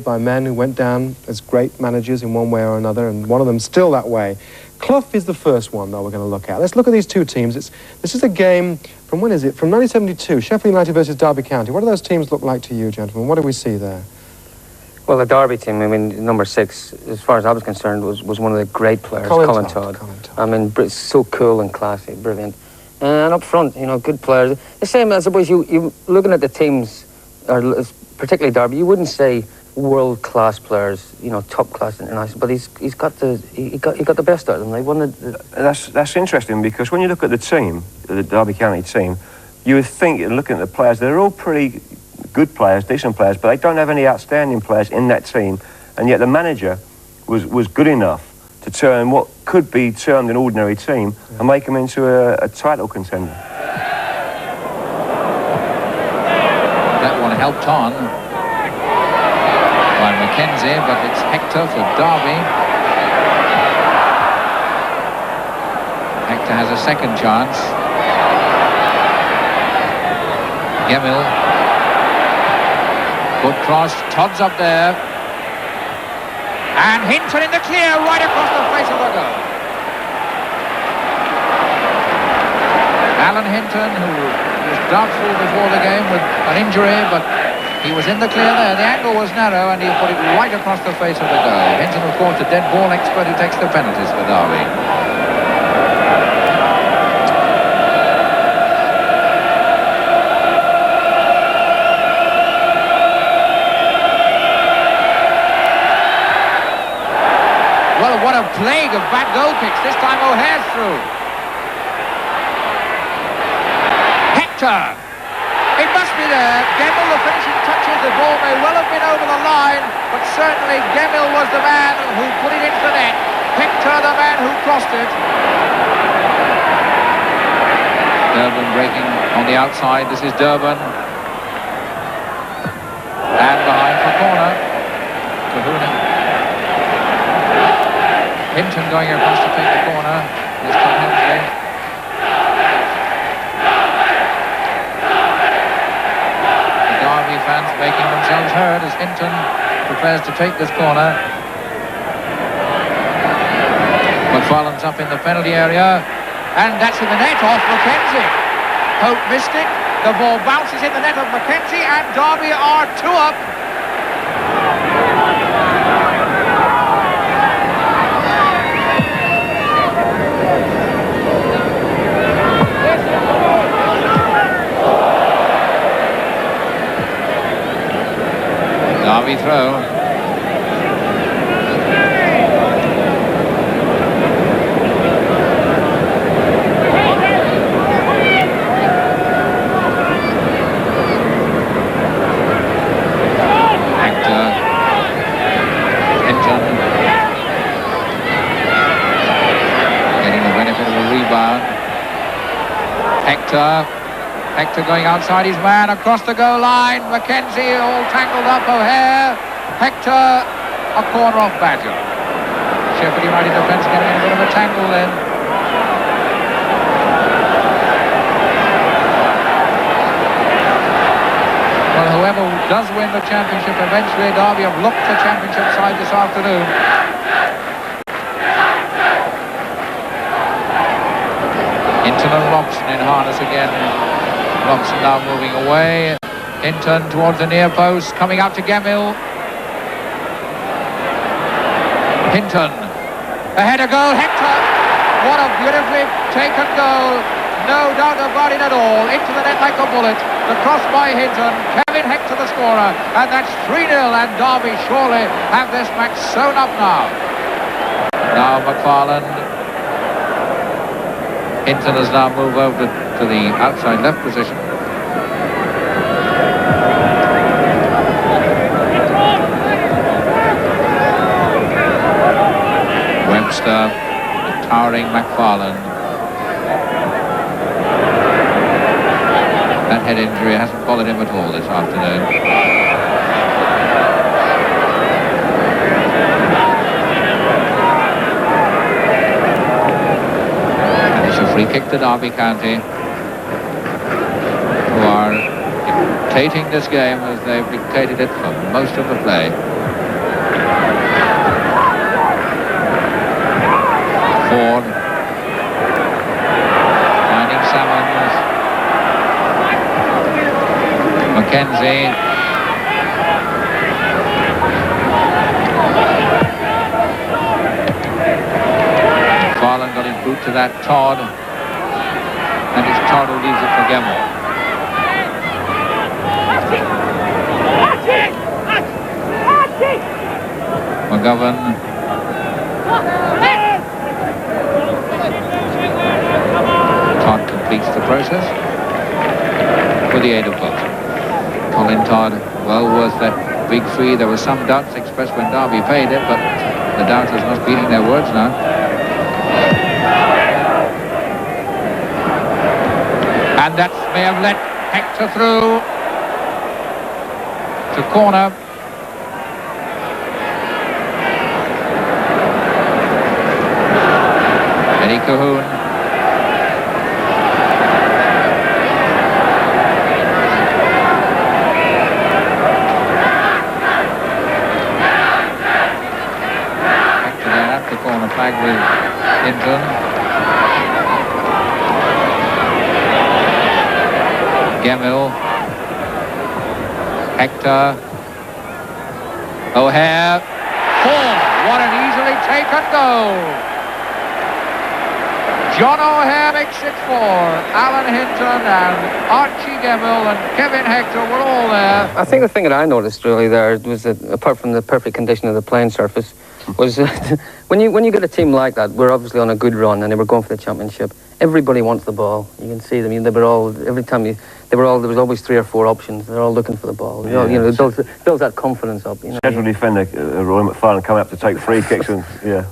by men who went down as great managers in one way or another, and one of them still that way. Clough is the first one, though, we're going to look at. Let's look at these two teams. This is a game from, when is it? From 1972, Sheffield United versus Derby County. What do those teams look like to you, gentlemen? What do we see there? Well, the Derby team, I mean, number 6, as far as I was concerned, was one of the great players, Colin Todd. I mean, so cool and classy, brilliant. And up front, you know, good players. The same, I suppose, you looking at the teams, or particularly Derby, you wouldn't say world-class players, you know, top-class international, but he got the best out of them. They won That's interesting, because when you look at the team, the Derby County team, you would think, looking at the players, they're all pretty good players, decent players, but they don't have any outstanding players in that team, and yet the manager was good enough to turn what could be termed an ordinary team and make them into a title contender. That one helped on by Mackenzie, but it's Hector for Derby. Hector has a second chance. Gemmill. Good cross, Todd's up there. And Hinton in the clear, right across the face of the goal. Alan Hinton, who was doubtful before the game with an injury, but he was in the clear there. The angle was narrow, and he put it right across the face of the goal. Hinton, of course, a dead ball expert who takes the penalties for Derby. Well, what a plague of bad goal kicks. This time O'Hare's through. Hector. It must be there. Gemmill, the finishing touches. The ball may well have been over the line, but certainly Gemmill was the man who put it into the net. Hector, the man who crossed it. Durban breaking on the outside. This is Durban. And behind for corner. Kahuna. Hinton going across to take the corner. There's Tom Hensley. The Derby fans making themselves heard as Hinton prepares to take this corner. McFarlane's up in the penalty area. And that's in the net off Mackenzie. Hope missed it. The ball bounces in the net of Mackenzie, and Derby are 2 up. Derby throw. Hector. Hinton. Getting the benefit of a rebound. Hector going outside his man, across the goal line. Mackenzie all tangled up. O'Hare. Hector, a corner off Badger. Sheffield United defence getting in a bit of a tangle then. Well, whoever does win the championship eventually, Derby have looked the championship side this afternoon. Hinton and Robson in harness again. Robson now moving away. Hinton towards the near post, coming out to Gemmill. Hinton. A header goal, Hector. What a beautifully taken goal. No doubt about it at all. Into the net like a bullet. The cross by Hinton. Kevin Hector the scorer. And that's 3-0, and Derby surely have this match sewn up now. Now McFarlane. Hinton has now moved over to the outside left position. Webster, the towering McFarlane. That head injury hasn't bothered him at all this afternoon. And it's a free kick to Derby County, who are dictating this game as they've dictated it for most of the play. Mackenzie. Farland got his boot to that Todd. And it's Todd who leaves it for Gemmill. McGovern. Todd completes the process with the aid of both. Colin Todd, well worth that big fee. There were some doubts expressed when Derby paid it, but the doubters must be eating their words now. And that may have let Hector through to corner. Eddie Cahoon. Hector there at the corner flag with Hinton. Gemmill, Hector, O'Hare, 4. What an easily taken goal. John O'Hare makes it 4. Alan Hinton and Archie Gemmill and Kevin Hector were all there. I think the thing that I noticed really there was that, apart from the perfect condition of the playing surface, was when you get a team like that, we're obviously on a good run and they were going for the championship. Everybody wants the ball. You can see them. They were all, every time there was always 3 or 4 options. They're all looking for the ball. Yeah, you know, it builds that confidence up. You know, scheduled defender Roy McFarlane coming up to take free kicks and yeah.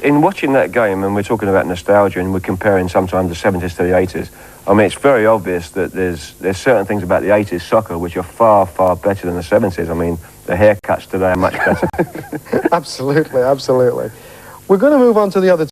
In watching that game, and we're talking about nostalgia, and we're comparing sometimes the 70s to the 80s. I mean, it's very obvious that there's certain things about the 80s soccer which are far, far better than the 70s. I mean, the haircuts today are much better. Absolutely, absolutely. We're going to move on to the other